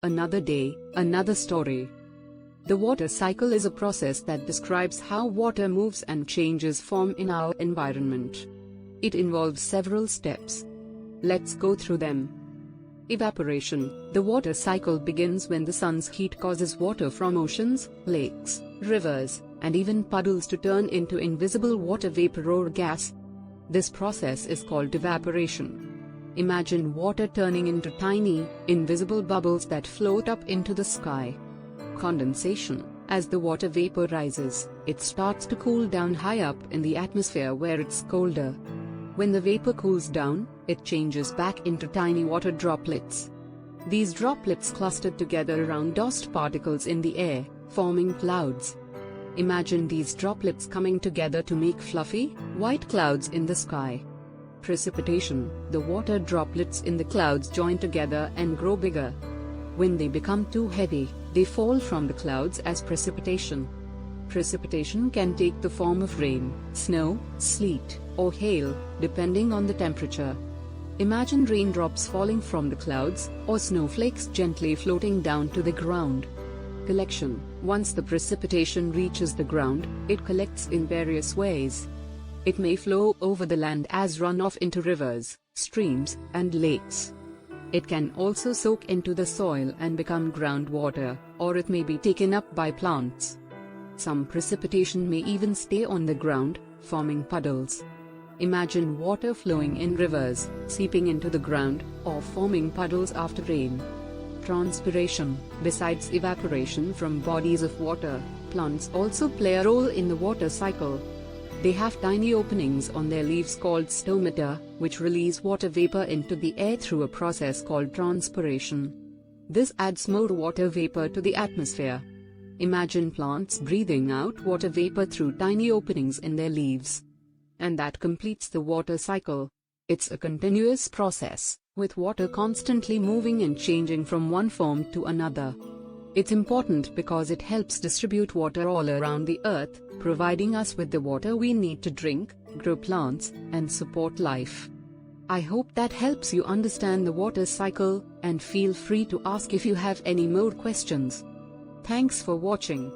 Another day, another story. The water cycle is a process that describes how water moves and changes form in our environment. It involves several steps. Let's go through them. Evaporation. The water cycle begins when the sun's heat causes water from oceans, lakes, rivers, and even puddles to turn into invisible water vapor or gas. This process is called evaporation. Imagine water turning into tiny, invisible bubbles that float up into the sky. Condensation. As the water vapor rises, it starts to cool down high up in the atmosphere where it's colder. When the vapor cools down, it changes back into tiny water droplets. These droplets cluster together around dust particles in the air, forming clouds. Imagine these droplets coming together to make fluffy, white clouds in the sky. Precipitation. The water droplets in the clouds join together and grow bigger. When they become too heavy, they fall from the clouds as precipitation. Precipitation can take the form of rain, snow, sleet, or hail, depending on the temperature. Imagine raindrops falling from the clouds, or snowflakes gently floating down to the ground. Collection. Once the precipitation reaches the ground, it collects in various ways. It may flow over the land as runoff into rivers, streams, and lakes. It can also soak into the soil and become groundwater, or it may be taken up by plants. Some precipitation may even stay on the ground, forming puddles. Imagine water flowing in rivers, seeping into the ground, or forming puddles after rain. Transpiration. Besides evaporation from bodies of water, plants also play a role in the water cycle. They have tiny openings on their leaves called stomata, which release water vapor into the air through a process called transpiration. This adds more water vapor to the atmosphere. Imagine plants breathing out water vapor through tiny openings in their leaves. And that completes the water cycle. It's a continuous process, with water constantly moving and changing from one form to another. It's important because it helps distribute water all around the earth, providing us with the water we need to drink, grow plants, and support life. I hope that helps you understand the water cycle, and feel free to ask if you have any more questions. Thanks for watching.